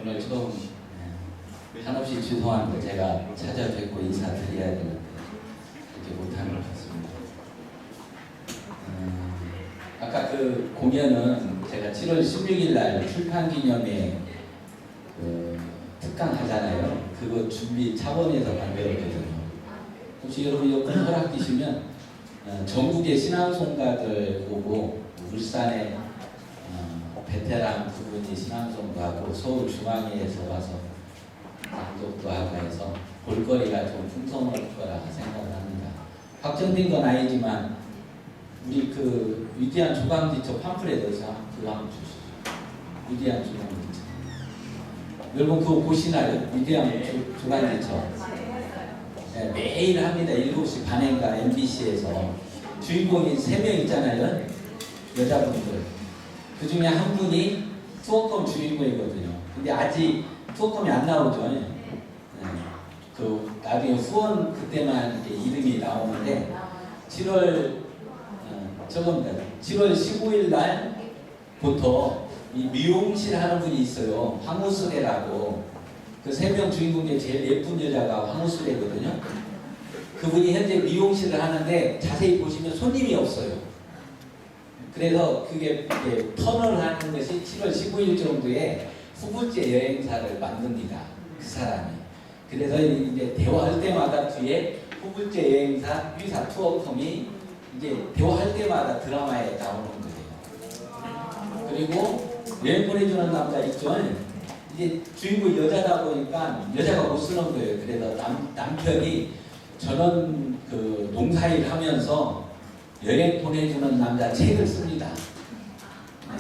오늘 좀 한없이 죄송한 거 제가 찾아뵙고 인사드려야 되는데 이렇게 못하는 것 같습니다. 아까 그 공연은 제가 7월 16일 날 출판기념회 특강 하잖아요. 그거 준비 차원에서 만들었거든요. 혹시 여러분 여건 허락 주시면 전국의 신앙송가들 오고 울산에 베테랑 두 분이 신앙송가하고 서울중앙회에서 와서 감독도 하고 해서 볼거리가 좀 풍성할 거라 생각을 합니다. 확정된 건 아니지만 우리 그 위대한 조강지처 팜플렛에서 그거 한번 주시죠. 위대한 조강지처. 여러분 그거 보시나요? 위대한 조강지처. 네, 매일 합니다. 7시 반인가 MBC에서 주인공이 3명 있잖아요. 여자분들. 그 중에 한 분이 투어컴 주인공이거든요. 근데 아직 투어컴이 안 나오죠. 네. 그 나중에 후원 그때만 이렇게 이름이 나오는데 7월 15일 날부터 이 미용실 하는 분이 있어요. 황우수레라고. 그 3명 주인공 중에 제일 예쁜 여자가 황우수레거든요. 그분이 현재 미용실을 하는데 자세히 보시면 손님이 없어요. 그래서 그게 턴을 하는 것이 7월 15일 정도에 후불제 여행사를 만듭니다. 그 사람이. 그래서 이제 대화할 때마다 뒤에 후불제 여행사 유사 투어컴이 이제 대화할 때마다 드라마에 나오는 거예요. 그리고 여행 보내주는 남자 있죠. 이제 주인공 여자다 보니까 여자가 못 쓰는 거예요. 그래서 남편이 저는 그 농사일 하면서 여행 보내주는 남자 책을 씁니다. 네.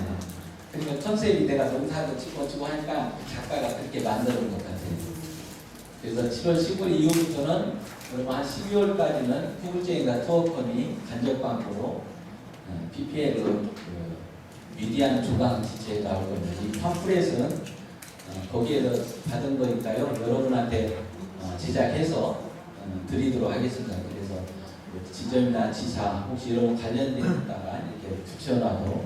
그러니까 컨셉이 내가 농사도 찍어주고 하니까 작가가 그렇게 만드는 것 같아요. 그래서 7월 15일 이후부터는 그러면 한 12월까지는 후불제인가 투어컴이 간접 광고로 PPL로 위대한 조강 지체에 나올 겁니다. 이 팜플렛은 거기에서 받은 거니까요. 여러분한테 제작해서 드리도록 하겠습니다. 그래서 지점이나 지사 혹시 이런 관련되다가 이렇게 붙여놔도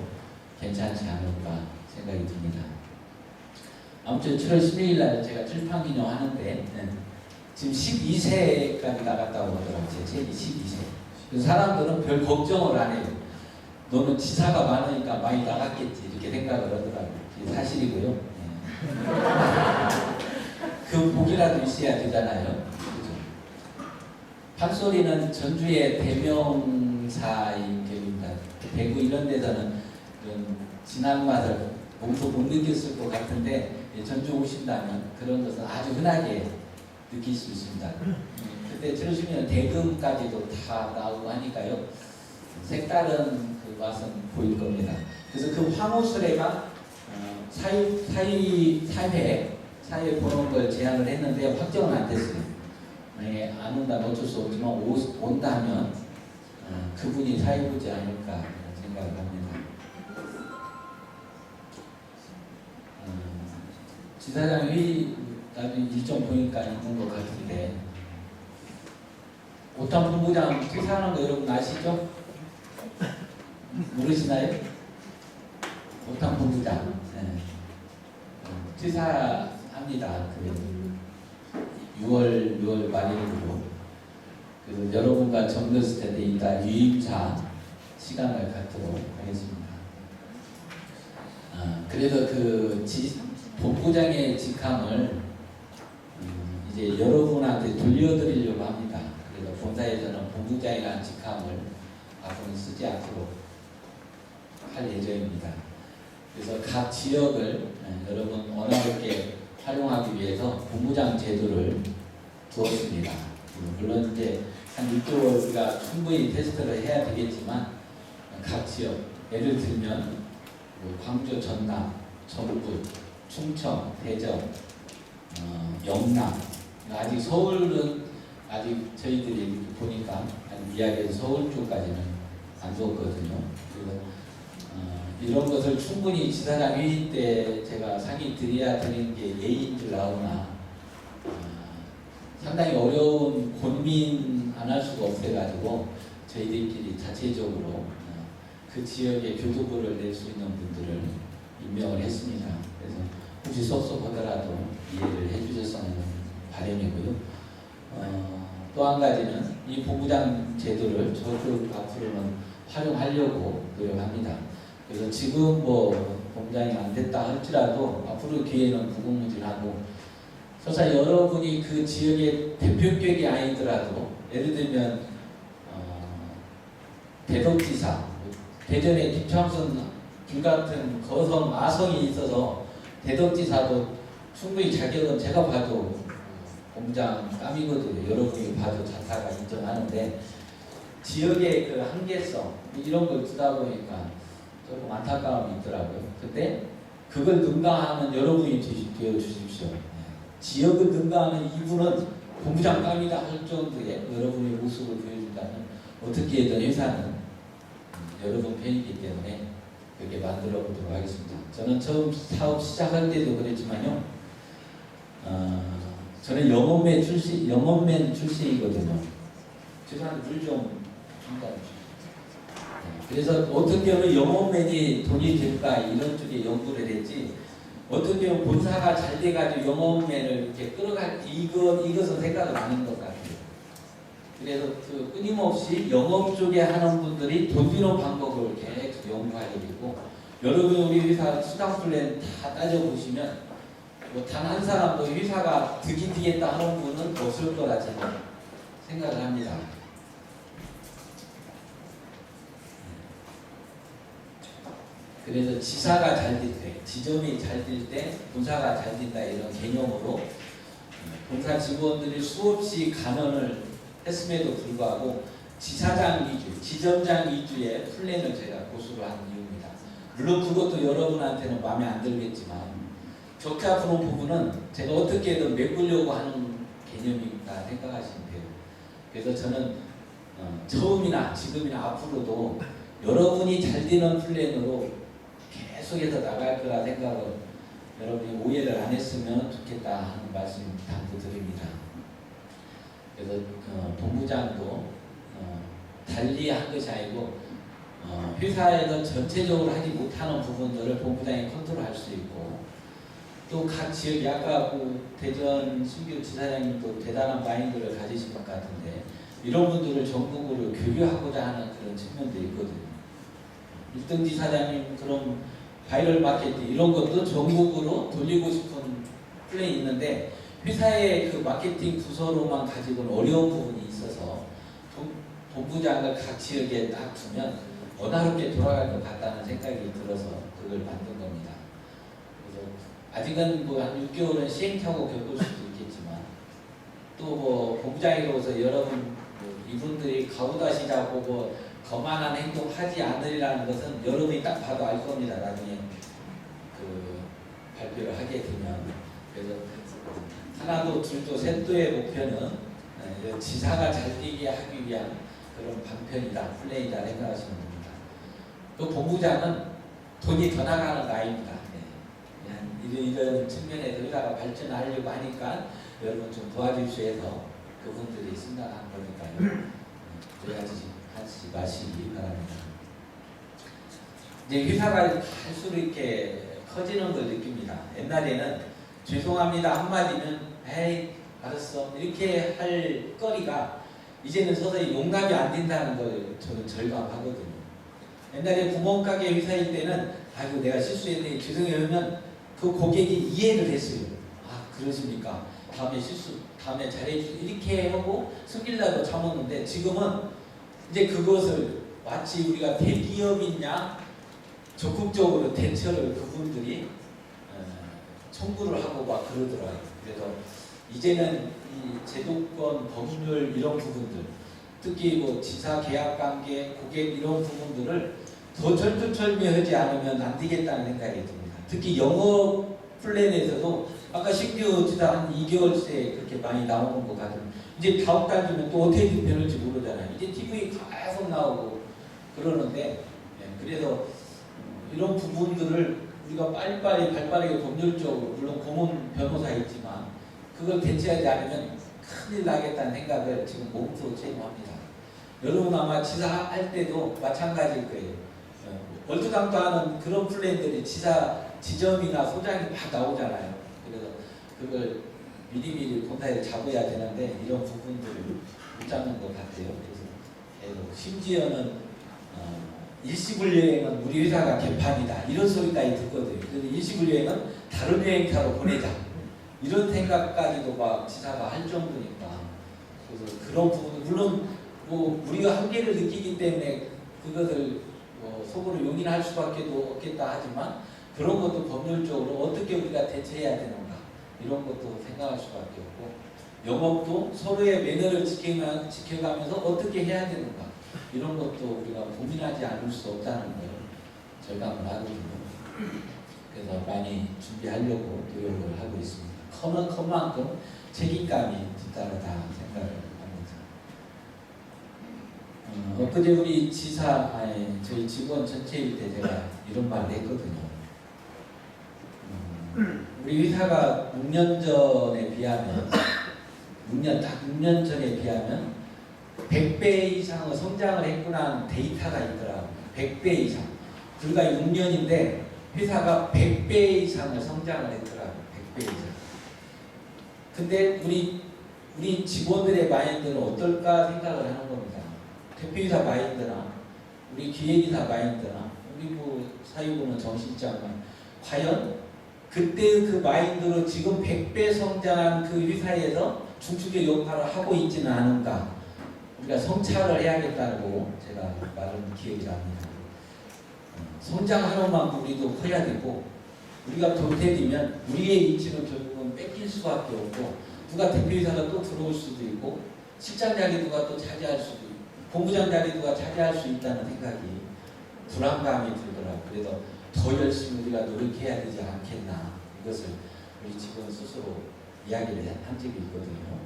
괜찮지 않을까 생각이 듭니다. 아무튼 7월 16일 날 제가 출판기념 하는데 지금 12세까지 나갔다고 하더라고요. 제 책이 12세. 그래서 사람들은 별 걱정을 안 해요. 너는 지사가 많으니까 많이 나갔겠지 이렇게 생각을 하더라고요. 이게 사실이고요. 그 복이라도 있어야 되잖아요. 그죠? 판소리는 전주의 대명사인 격입니다. 대구 이런 데서는 이런 진한 맛을 몸소 못 느꼈을 것 같은데 전주 오신다면 그런 것은 아주 흔하게 느낄 수 있습니다. 그때 들으시면 대금까지도 다 나오고 하니까요. 색다른 그 맛은 보일 겁니다. 그래서 그 황후수레가 사회 보는 걸 제안을 했는데 확정은 안 됐어요. 만약에 안 온다면 어쩔 수 없지만 온다면 그분이 사회 보지 않을까 생각을 합니다. 지사장 회의 나중에 일정 보니까 있는 것 같은데 오탄 본부장 퇴사하는 거 여러분 아시죠? 모르시나요? 오탄 본부장 퇴사합니다. 그 6월 말일로. 그래서 여러분과 정렸을 때 이따 유임사 시간을 갖도록 하겠습니다. 그래서 그 본부장의 직함을 이제 여러분한테 돌려드리려고 합니다. 그래서 본사에서는 본부장이라는 직함을 앞으로 쓰지 않도록 할 예정입니다. 그래서 각 지역을 여러분 원활하게 활용하기 위해서 본부장 제도를 두었습니다. 물론 이제 한 6개월 우리가 충분히 테스트를 해야 되겠지만 각 지역, 예를 들면 광주, 전남, 전북, 충청, 대전, 영남, 아직 서울은 아직 저희들이 보니까 이야기해서 서울 쪽까지는 안 줬거든요. 그래서 이런 것을 충분히 지사장 회의 때 제가 상의 드려야 되는 게 예의인 줄 나오나 상당히 어려운 고민 안 할 수가 없어가지고 저희들끼리 자체적으로 그 지역에 교도부를 낼 수 있는 분들을 임명을 했습니다. 그래서 혹시 섭섭하더라도 이해를 해주셨으면 바람이고요. 또 한 가지는 이 본부장 제도를 저쪽 앞으로는 활용하려고 노력합니다. 그래서 지금 뭐 본부장이 안 됐다 할지라도 앞으로 기회는 무궁무진하고, 설사 여러분이 그 지역의 대표격이 아니더라도 예를 들면 대덕지사, 대전에 김창선 불같은 거성 아성이 있어서 대덕지사도 충분히 자격은 제가 봐도 본부장감이거든요. 여러분이 봐도 자타가 인정하는데 지역의 그 한계성 이런 걸 쓰다 보니까 조금 안타까움이 있더라고요. 근데 그걸 능가하는 여러분이 되어 주십시오. 지역을 능가하는 이분은 본부장감이다 할 정도의 여러분의 모습을 보여준다면 어떻게든 회사는 여러분 편이기 때문에 그렇게 만들어 보도록 하겠습니다. 저는 처음 사업 시작할 때도 그랬지만요. 저는 영업맨 출신이거든요. 죄송한데 물 좀 준다. 그래서 어떤 경우는 영업맨이 돈이 될까 이런 쪽에 연구를 했지, 어떤 경우 본사가 잘 돼가지고 영업맨을 이렇게 끌어갈 이것은 생각을 안 한 것 같아요. 그래서 그 끊임없이 영업 쪽에 하는 분들이 돈 버는 방법을 계속 연구해야 되고, 여러분 우리 회사 수당 플랜 다 따져보시면 뭐 단 한 사람도 회사가 득이 되겠다 하는 분은 없을 거라 저는 생각을 합니다. 그래서 지사가 잘 될 때, 지점이 잘 될 때 본사가 잘 된다 이런 개념으로 본사 직원들이 수없이 감언을 했음에도 불구하고 지사장 위주, 지점장 위주의 플랜을 제가 고수를 하는 이유입니다. 물론 그것도 여러분한테는 마음에 안 들겠지만 적자 푸는 부분은 제가 어떻게든 메꾸려고 하는 개념이다 생각하시면 돼요. 그래서 저는 처음이나 지금이나 앞으로도 여러분이 잘 되는 플랜으로 계속해서 나갈 거라 생각을, 여러분이 오해를 안 했으면 좋겠다 하는 말씀 당부드립니다. 그래서 본부장도 달리 한 것이 아니고 회사에서 전체적으로 하지 못하는 부분들을 본부장이 컨트롤할 수 있고, 또 각 지역이 아까 그 대전 신규 지사장님도 대단한 마인드를 가지신 것 같은데 이런 분들을 전국으로 교류하고자 하는 그런 측면도 있거든요. 1등 지사장님 그런 바이럴 마케팅 이런 것도 전국으로 돌리고 싶은 플랜이 있는데 회사의 그 마케팅 부서로만 가지고는 어려운 부분이 있어서 본부장을 각 지역에 딱 두면 원활하게 돌아갈 것 같다는 생각이 들어서 그걸 만든 겁니다. 그래서 아직은 뭐 한 6개월은 시행착오 겪을 수도 있겠지만, 또 뭐 본부장으로서 여러분 이분들이 가오다시라고 뭐 거만한 행동 하지 않으리라는 것은 여러분이 딱 봐도 알 겁니다. 나중에 그 발표를 하게 되면. 그래서 하나도 둘도 셋도의 목표는 지사가 잘 되게 하기 위한 그런 방편이다, 플레이다 생각하시면 됩니다. 그 본부장은 돈이 더 나가는 나이입니다. 이런 측면에서 회사가 발전하려고 하니까 여러분 좀 도와주시오 해서 그분들이 생각한 거니까요. 하지 마시기 바랍니다. 이제 회사가 갈수록 이렇게 커지는 걸 느낍니다. 옛날에는 죄송합니다 한마디면 에이 알았어 이렇게 할 거리가 이제는 서서히 용납이 안 된다는 걸 저는 절감하거든요. 옛날에 구멍가게 회사일 때는 아이고 내가 실수했네 죄송해요 하면 그 고객이 이해를 했어요. 아 그러십니까? 다음에 잘해주세요. 이렇게 하고 숨기려고 참았는데 지금은 이제 그것을 마치 우리가 대기업이냐 적극적으로 대처를 그분들이 청구를 하고 막 그러더라고요. 그래서 이제는 이 제도권, 법률 이런 부분들, 특히 뭐 지사 계약 관계, 고객 이런 부분들을 더 철두철미하지 않으면 안 되겠다는 생각이 듭니다. 특히 영업 플랜에서도 아까 신규 지사 한 2개월째 그렇게 많이 나오는 것 같아요. 이제 다음 달 되면 또 어떻게 변할지 모르잖아요. 이제 TV에 계속 나오고 그러는데 그래서 이런 부분들을 우리가 빨리빨리 발빠르게 법률적으로 물론 고문 변호사 있지만 그걸 대체하지 않으면 큰일 나겠다는 생각을 지금 몸소 제공합니다. 여러분 아마 지사할 때도 마찬가지일 거예요. 월드강도 하는 그런 플랜들이 지사 지점이나 소장이 막 나오잖아요. 그래서 그걸 미리미리 본사에 잡아야 되는데 이런 부분들을 못 잡는 것 같아요. 그래서 심지어는 일시불여행은 우리 회사가 개판이다 이런 소리까지 듣거든요. 그래서 일시불여행은 다른 여행사로 보내자 이런 생각까지도 막 지사가 할 정도니까. 그래서 그런 부분 물론 뭐 우리가 한계를 느끼기 때문에 그것을 속으로 용인할 수밖에 없겠다 하지만 그런 것도 법률적으로 어떻게 우리가 대처해야 되는가 이런 것도 생각할 수밖에 없고 영업도 서로의 매너를 지켜가면서 어떻게 해야 되는가 이런 것도 우리가 고민하지 않을 수 없다는 걸 절감을 하거든요. 그래서 많이 준비하려고 노력을 하고 있습니다. 커만큼 책임감이 뒤따르다 생각을 합니다. 엊그제 우리 저희 직원 전체일 때 제가 이런 말을 했거든요. 우리 회사가 6년 전에 비하면 6년 전에 비하면 100배 이상의 성장을 했구나 데이터가 있더라고요. 100배 이상. 불과 6년인데 회사가 100배 이상의 성장을 했더라고요. 100배 이상. 근데 우리 직원들의 마인드는 어떨까 생각을 하는 겁니다. 대표이사 마인드나 우리 기획이사 마인드나 우리 사유부는 정실장만 과연 그때의 그 마인드로 지금 100배 성장한 그 회사에서 중추적 역할을 하고 있지는 않은가. 우리가 성찰을 해야겠다고 제가 말은 기억이 납니다. 성장하는 만큼 우리도 커야 되고 우리가 도태되면 우리의 위치는 결국은 뺏길 수밖에 없고 누가 대표이사가 또 들어올 수도 있고 실장 자리 누가 또 차지할 수도 있고 본부장 자리 누가 차지할 수 있다는 생각이 불안감이 들더라고요. 그래서 더 열심히 우리가 노력해야 되지 않겠나 이것을 우리 직원 스스로 이야기를 한 적이 있거든요.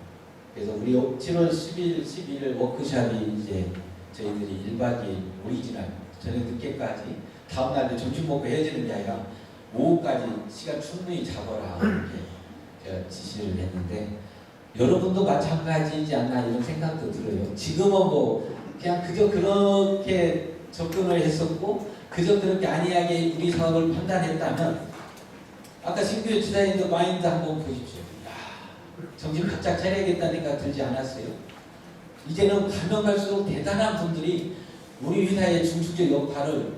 그래서 우리 7월 10일, 11일 워크숍이 이제 저희들이 1박 2일 오리지널 저녁 늦게까지 다음날도 점심 먹고 헤어지는 게 아니라 오후까지 시간 충분히 잡아라 이렇게 제가 지시를 했는데 여러분도 마찬가지이지 않나 이런 생각도 들어요. 지금은 그냥 그저 그렇게 접근을 했었고 그저 그렇게 안이하게 우리 사업을 판단했다면 아까 신규 지사님도 마인드 한번 보십시오. 정신 바짝 차려야겠다는 생각 들지 않았어요? 이제는 가면 갈수록 대단한 분들이 우리 회사의 중추적 역할을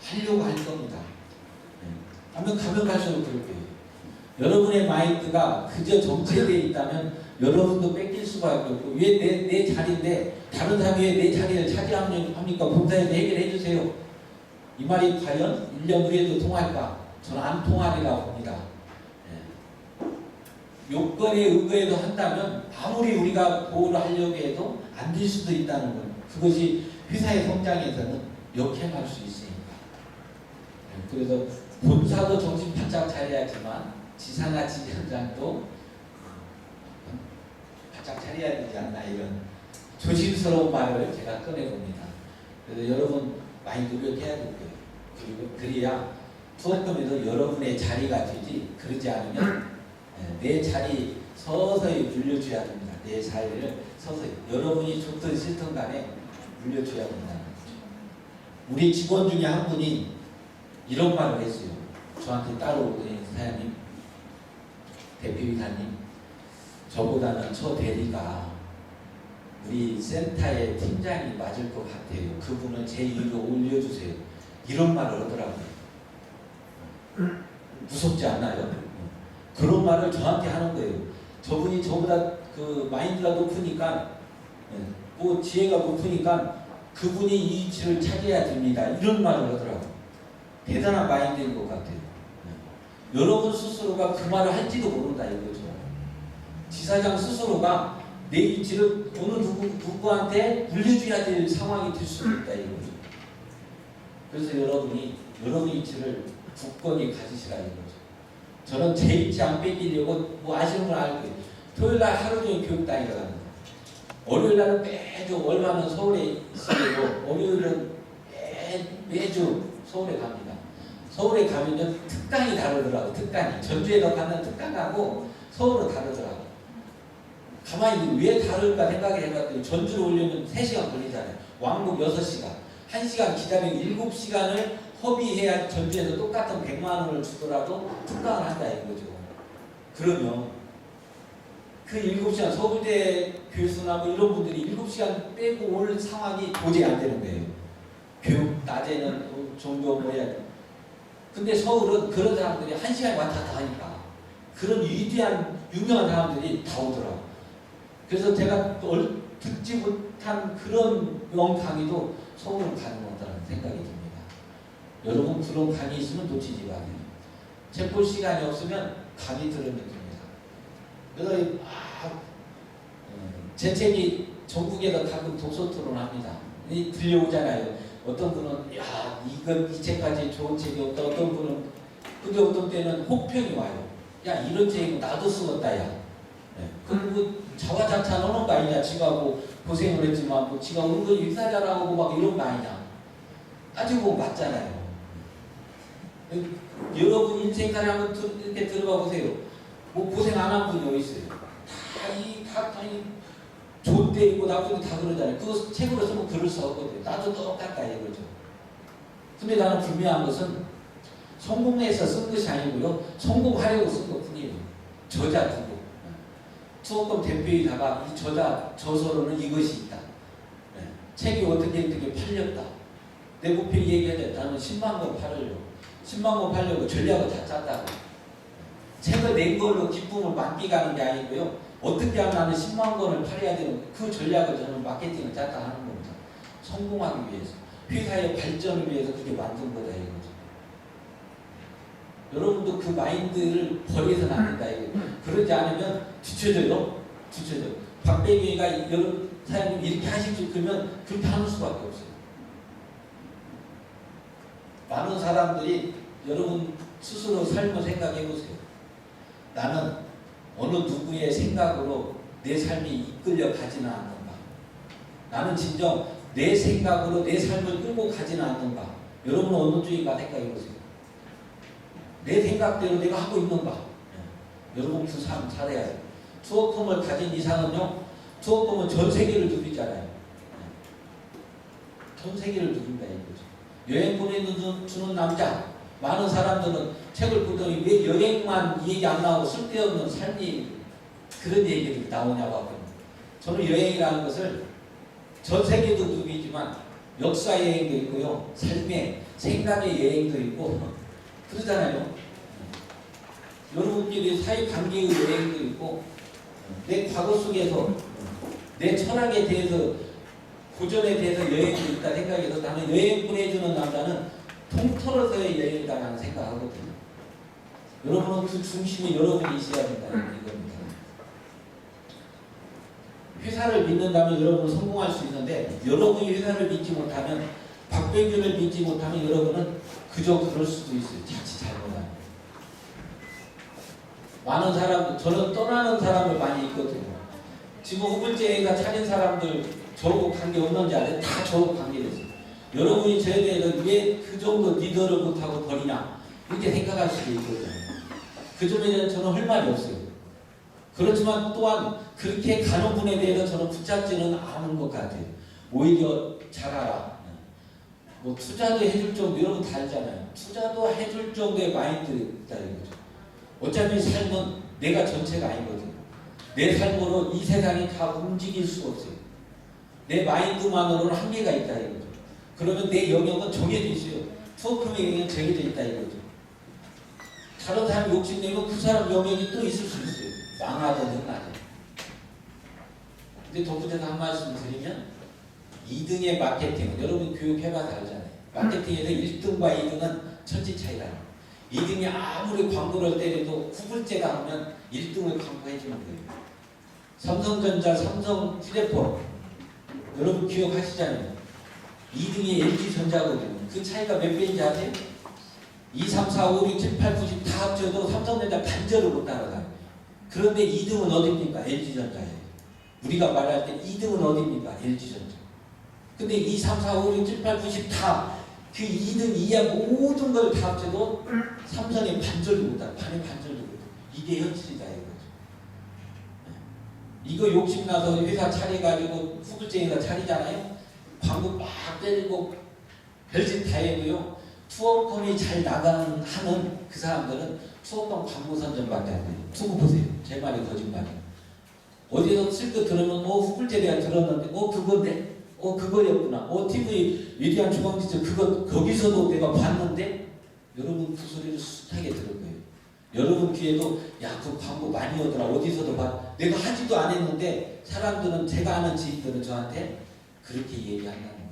하려고 할 겁니다. 가면 갈수록 그럴 거예요. 여러분의 마인드가 그저 정체되어 있다면 여러분도 뺏길 수밖에 없고 왜 내 자리인데 다른 사람이 왜 내 자리를 차지합니까? 본사에서 해결해 주세요. 이 말이 과연 1년 후에도 통할까? 저는 안 통하리라고 봅니다. 요건에 의거해도 한다면 아무리 우리가 보호를 하려고 해도 안 될 수도 있다는 거예요. 그것이 회사의 성장에서는 역행할 수 있으니까. 그래서 본사도 정신 바짝 차려야지만 지사나 지점장도 바짝 차려야 되지 않나 이런 조심스러운 말을 제가 꺼내봅니다. 그래서 여러분 많이 노력해야 될 거예요. 그리고 그래야 투어금에도 여러분의 자리가 되지 그러지 않으면 내 자리 서서히 물려줘야 됩니다. 내 자리를 서서히 여러분이 좋든 싫든 간에 물려줘야 된다는 거죠. 우리 직원 중에 한 분이 이런 말을 했어요. 저한테 따로 오더니 사장님, 대표이사님 저보다는 저 대리가 우리 센터의 팀장이 맞을 것 같아요. 그분은 제 위로 올려주세요. 이런 말을 하더라고요. 무섭지 않나요? 그런 말을 저한테 하는 거예요. 저분이 저보다 그 마인드가 높으니까 뭐 지혜가 높으니까 그분이 이 위치를 차지해야 됩니다. 이런 말을 하더라고요. 대단한 마인드인 것 같아요. 여러분 스스로가 그 말을 할지도 모른다 이거죠. 지사장 스스로가 내 위치를 어느 누구한테 물려줘야 될 상황이 될 수도 있다 이거죠. 그래서 여러분이 여러분 위치를 굳건히 가지시라 이거죠. 저는 제 위치 안 뺏기려고 아시는 걸 알고 토요일날 하루 종일 교육당에 가갑니다. 월요일날은 매주 월화는 서울에 있어요. 월요일은 매주 서울에 갑니다. 서울에 가면요 특강이 다르더라고요. 특강이 전주에서 가는 특강하고 서울은 다르더라고요. 가만히 왜 다를까 생각을 해봤더니 전주로 오려면 3시간 걸리잖아요. 왕복 6시간 1시간 기다리면 7시간을 협의해야 전주에서 똑같은 100만 원을 주더라도 특강을 한다 이거죠. 그러면 그 7시간 서울대 교수나 뭐 이런 분들이 7시간 빼고 올 상황이 도저히 안 되는 거예요. 교육 낮에는 종교 뭐야. 근데 서울은 그런 사람들이 1시간에 왔다 갔다 하니까 그런 위대한 유명한 사람들이 다 오더라고요. 그래서 제가 듣지 못한 그런 명강의도 서울은 가능하다는 생각이 듭니다. 여러분 그런 강의 있으면 놓치지 마세요. 책 볼 시간이 없으면 강의 들으면 됩니다. 그래서 제 책이 전국에서 가끔 독서 토론합니다. 들려오잖아요. 어떤 분은 이 책까지 좋은 책이 없다. 어떤 분은 근데 어떤 때는 혹평이 와요. 야 이런 책은 나도 쓰겠다 야. 그럼 뭐 자화자찬하는 거 아니냐. 지가 뭐 고생을 했지만 뭐 지가 은근히 의사자라고 막 이런 거 아니냐. 따지고 맞잖아요. 여러분 인생살이 한번 이렇게 들어가 보세요. 뭐 고생 안 한 분이 어디 있어요? 다 좋대 있고 나쁘고 다 그러잖아요. 그거 책으로 쓰면 글을 써거든요. 나도 똑같다 이거죠. 근데 나는 분명한 것은 성공해서 쓴 것이 아니고요. 성공하려고 쓴 것 뿐이에요. 저자 두고. 투어권 대표이다가 이 저서로는 이것이 있다. 책이 어떻게 팔렸다. 내 목표 얘기하자. 나는 10만 권 팔으려고. 10만 권 팔려고 전략을 다 짰다고. 책을 낸 걸로 기쁨을 만끽하는 게 아니고요. 어떻게 하면 나는 10만 권을 팔아야 되는 그 전략을 저는 마케팅을 짰다 하는 겁니다. 성공하기 위해서. 회사의 발전을 위해서 그렇게 만든 거다 이거죠. 여러분도 그 마인드를 버려서는 안 된다 이거. 그러지 않으면 뒤쳐져요. 박배기가 여러분 사장님 이렇게 하실 줄 그러면 그렇게 하는 수밖에 없어요. 많은 사람들이 여러분 스스로 삶을 생각해 보세요. 나는 어느 누구의 생각으로 내 삶이 이끌려 가지는 않는가. 나는 진정 내 생각으로 내 삶을 끌고 가지는 않는가. 여러분은 어느 쪽인가 생각해 보세요. 내 생각대로 내가 하고 있는가. 여러분 그 삶 잘해야 돼요. 투어컴을 가진 이상은요. 투어컴은 전 세계를 누리잖아요. 전 세계를 누린다 이거죠. 여행 보내주는 남자. 많은 사람들은 책을 보더니 왜 여행만 얘기 안 나오고 쓸데없는 삶이 그런 얘기들이 나오냐고 하거든요. 저는 여행이라는 것을 전 세계도 누리지만 역사 여행도 있고요. 삶의 생각의 여행도 있고 그러잖아요. 여러분끼리 사회관계의 여행도 있고 내 과거 속에서 내 철학에 대해서 고전에 대해서 여행도 있다 생각해서 나는 여행 보내주는 남자는 통틀어서의 여행이다라는 생각하거든요. 여러분은 그 중심이 여러분이 있어야 된다는 이겁니다. 회사를 믿는다면 여러분은 성공할 수 있는데 여러분이 회사를 믿지 못하면 박배균을 믿지 못하면 여러분은 그저 그럴 수도 있어요. 자칫 잘못하면. 많은 사람들, 저는 떠나는 사람을 많이 있거든요. 지금 후불제가 차린 사람들 저하고 관계없는지 알아요? 다 저하고 관계됐어요. 여러분이 저에 대해서 왜 그 정도 리더를 못하고 버리냐 이렇게 생각할 수도 있거든요. 그 점에 대해서 저는 할 말이 없어요. 그렇지만 또한 그렇게 가는 분에 대해서 저는 붙잡지는 않은 것 같아요. 오히려 잘하라. 뭐 투자도 해줄 정도 여러분 다 알잖아요. 투자도 해줄 정도의 마인드다 이거죠. 어차피 삶은 내가 전체가 아니거든요. 내 삶으로 이 세상이 다 움직일 수 없어요. 내 마인드만으로는 한계가 있다 이거죠. 그러면 내 영역은 정해져 있어요. 투어컴의 영역은 정해져 있다 이거죠. 다른 사람 욕심내면 그 사람 영역이 또 있을 수 있어요. 망하든 흥하든. 근데 덧붙여서 한 말씀 드리면 2등의 마케팅은 여러분 교육해봐서 알잖아요. 마케팅에서 1등과 2등은 천지 차이가 나요. 2등이 아무리 광고를 때려도 후불제가 하면 1등을 광고해주는 거예요. 삼성전자, 삼성 휴대폰 여러분 기억하시잖아요. 2등이 LG전자거든요. 그 차이가 몇 배인지 아세요? 2, 3, 4, 5, 6, 7, 8, 9, 10 다 합쳐도 삼성전자 반절을 못 따라가요. 그런데 2등은 어디입니까? LG전자예요. 우리가 말할 때 2등은 어디입니까? LG전자. 근데 2, 3, 4, 5, 6, 7, 8, 9, 10 다 그 2등 이하 모든 걸 다 합쳐도 삼성의 반절도 못 따라. 반의 반절도 못 따라. 이게 현실이다 이거죠. 이거 욕심나서 회사 차려가지고 후불제가 차리잖아요. 광고 막 때리고 별짓 다 해도요. 투어컴이 잘 나가는 하는 그 사람들은 투어컴 광고 선전밖에 안 돼요. 두고 보세요. 제 말이 거짓말이에요. 어디서 슬쩍 들으면 후불제 내가 들었는데 그건데 그거였구나. TV 위대한 주방지처 그거 거기서도 내가 봤는데 여러분 그 소리를 숱하게 들을 거예요. 여러분 귀에도 야 그 광고 많이 오더라. 어디서도 봐. 내가 하지도 않았는데 사람들은 제가 아는 지인들은 저한테 그렇게 얘기한다는 거죠.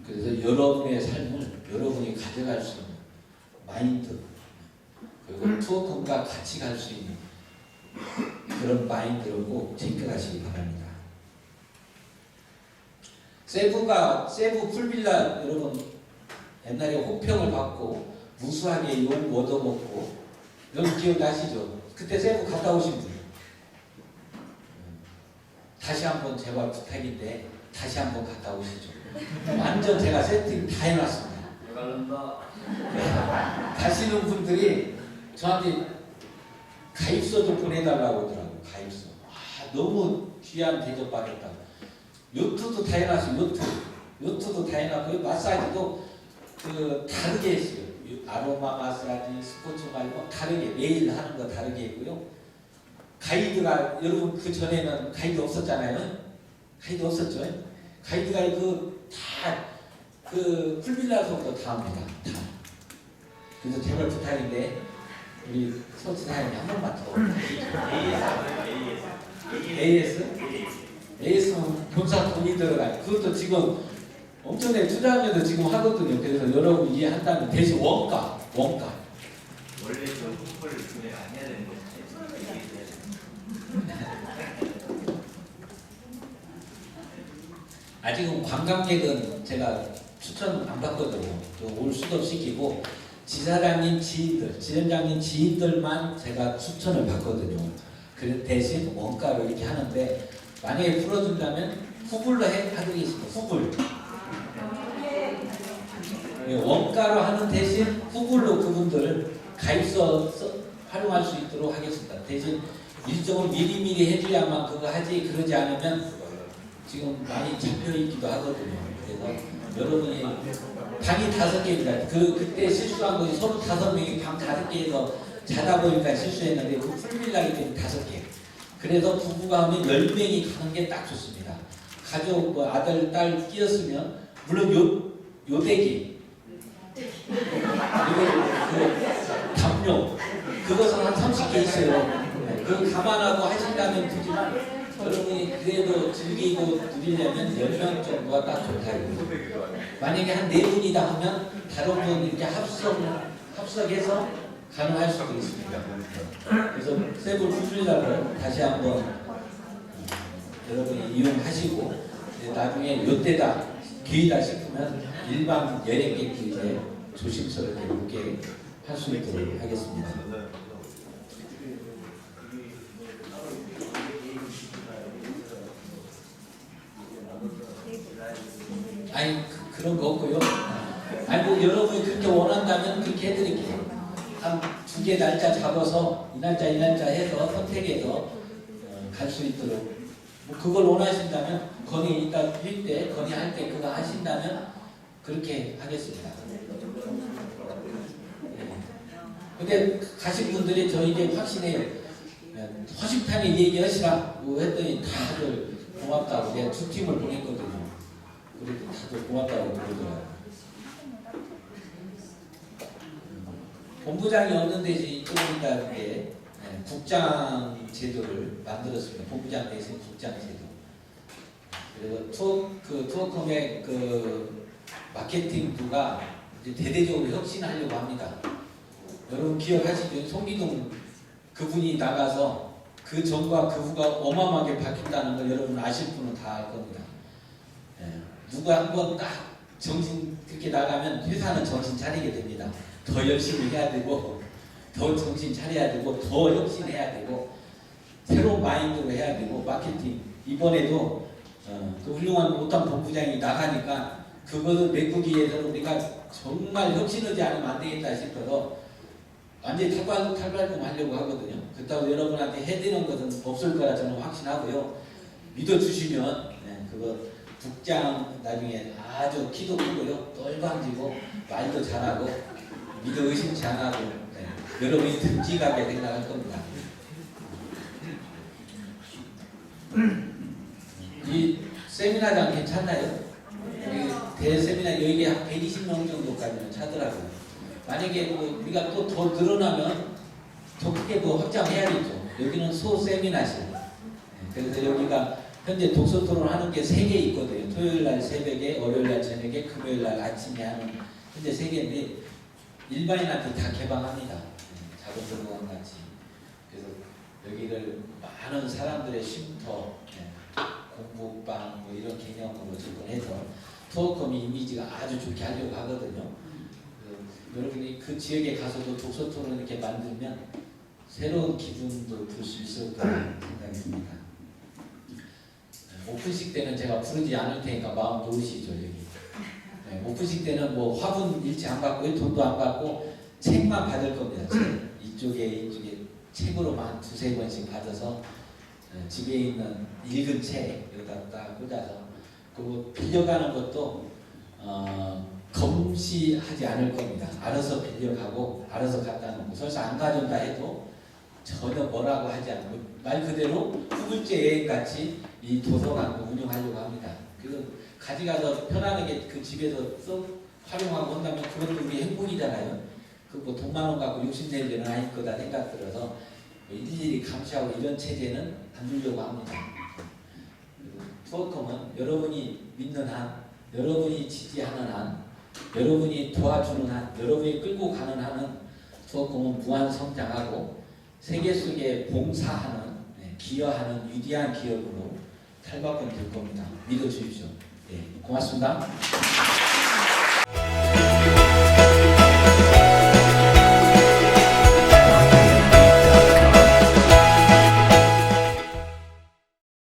그래서 여러분의 삶을 여러분이 가져갈 수 있는 마인드 그리고 투어컴과 같이 갈 수 있는 그런 마인드를 꼭 챙겨가시기 바랍니다. 세부 풀빌라 여러분 옛날에 호평을 받고 무수하게 욕 얻어먹고 여러분 기억나시죠? 그때 세부 갔다 오신 분 다시 한번 제발 부탁인데 다시 한번 갔다 오시죠. 완전 제가 세팅 다 해놨습니다. 가시는 분들이 저한테 가입서도 보내달라고 하더라고요. 가입서. 너무 귀한 대접 받았다. 요트도 다 해놨어요. 요트도 다 해놨고요. 마사지도 다르게 했어요. 아로마 마사지, 스포츠 말고 다르게 매일 하는 거 다르게 했고요. 가이드가 여러분 그 전에는 가이드 없었잖아요. 가이드 없었죠. 가이드가 그 풀빌라서부터 다 합니다. 다. 그래서 제발 부탁인데 우리 서치사장님 한 번만 더. AS는 본사 돈이 들어가요. 그것도 지금 엄청나게 투자하면서 지금 하거든요. 그래서 여러분 이해한다면 대신 원가. 원래 저 후보를 구매 안 해야 되는 거지. 아직은 관광객은 제가 추천 안 받거든요. 올 수도 시키고 지사장님 지인들, 지점장님 지인들만 제가 추천을 받거든요. 그 대신 원가로 이렇게 하는데 만약에 풀어준다면 후불로 하겠습니다. 후불. 원가로 하는 대신 후불로 그분들 가입서 활용할 수 있도록 하겠습니다. 대신 일정을 미리미리 해줘야만 그거 하지 그러지 않으면 지금 많이 잡혀있기도 하거든요. 그래서 여러분이 방이 5개입니다. 그때 실수한 것이 35명이 방 5개에서 자다 보니까 실수했는데 그 풀빌라기 때문에 5개. 그래서 부부가 하면 10명이 가는 게 딱 좋습니다. 가족, 아들, 딸 끼었으면 물론 요대기 담요 그것은 한 30개 있어요. 그거 감안하고 하신다면 되지만 여러분이 그래도 즐기고 누리려면 10명 정도가 딱 좋다. 만약에 한 4분이다 하면 다른 분 이렇게 합석해서 가능할 수도 있습니다. 그래서 세부 풀빌라를 다시 한번 여러분이 이용하시고 나중에 요때다 기회다 싶으면 일반 여행객들이 이제 조심스럽게 오게 할 수 있도록 하겠습니다. 아니 그런 거 없고요. 아니 여러분이 그렇게 원한다면 그렇게 해드릴게요. 한 2개 날짜 잡아서 이 날짜 해서 선택해서 갈 수 있도록 그걸 원하신다면 건의 이따 건의할 때 그거 하신다면 그렇게 하겠습니다. 근데 가신 분들이 저 이제 확신해요. 허심탄회 얘기하시라고 했더니 다들 고맙다고 내가 2팀을 보냈거든요. 그래도 다들 고맙다고 그러더라고요. 본부장이 없는 대신 조금 이따 국장 제도를 만들었습니다. 본부장 대신 국장 제도. 그래서 투어컴의 마케팅부가 이제 대대적으로 혁신하려고 합니다. 여러분 기억하시죠? 송기동 그분이 나가서 그 전과 그 후가 어마어마하게 바뀐다는 걸 여러분 아실 분은 다 알 겁니다. 누가 한번 딱 정신 그렇게 나가면 회사는 정신 차리게 됩니다. 더 열심히 해야 되고 더 정신 차려야 되고 더 혁신해야 되고 새로운 마인드로 해야 되고 마케팅 이번에도 그 훌륭한 오탄 본부장이 나가니까 그것을 메꾸기 위해서는 우리가 정말 혁신하지 않으면 안 되겠다 싶어서 완전히 탈발금 하려고 하거든요. 그렇다고 여러분한테 해드리는 것은 없을 거라 저는 확신하고요. 믿어주시면 그거 국장 나중에 아주 키도 크고요, 똘방지고 말도 잘하고 믿어 의심치 않아도 여러분이 듬직하게 생각할 겁니다. 이 세미나장 괜찮나요? 대세미나 여기 한 120명 정도까지는 차더라고요. 만약에 뭐 우리가 또 더 늘어나면 더 크게 더 확장해야겠죠. 여기는 소세미나실. 그래서 여기가 현재 독서 토론 하는 게 3개 있거든요. 토요일 날 새벽에, 월요일 날 저녁에, 금요일 날 아침에 하는 현재 3개인데 일반인한테 다 개방합니다. 작은 도서관 같이. 그래서 여기를 많은 사람들의 쉼터, 공부방 뭐 이런 개념으로 접근해서 투어컴이 이미지가 아주 좋게 하려고 하거든요. 여러분이 그 지역에 가서도 독서 토론 이렇게 만들면 새로운 기분도 볼 수 있을 거라는 생각이 듭니다. 오픈식 때는 제가 부르지 않을 테니까 마음 놓으시죠. 여기. 오픈식 때는 뭐 화분 일치 안 받고 돈도 안 받고 책만 받을 겁니다. 책. 이쪽에 책으로만 2-3권씩 받아서 집에 있는 읽은 책 여기다 딱 꽂아서, 그리고 빌려가는 것도 검시하지 않을 겁니다. 알아서 빌려가고 알아서 갖다 놓고, 설사 안 가져온다 해도 전혀 뭐라고 하지 않고 말 그대로 후불제 여행같이 이 도서관도 운영하려고 합니다. 그래서 가져가서 편안하게 그 집에서 쏙 활용하고 한다면 그것도 우리 행복이잖아요. 그뭐 돈만 원 갖고 욕심낼 일은 아닐 거다 생각 들어서 일일이 감시하고 이런 체제는 안 주려고 합니다. 투어컴은 여러분이 믿는 한, 여러분이 지지하는 한, 여러분이 도와주는 한, 여러분이 끌고 가는 한은 투어컴은 무한 성장하고 세계 속에 봉사하는, 기여하는 위대한 기업으로 탈바꿈 될 겁니다. 믿어주십시오. 고맙습니다.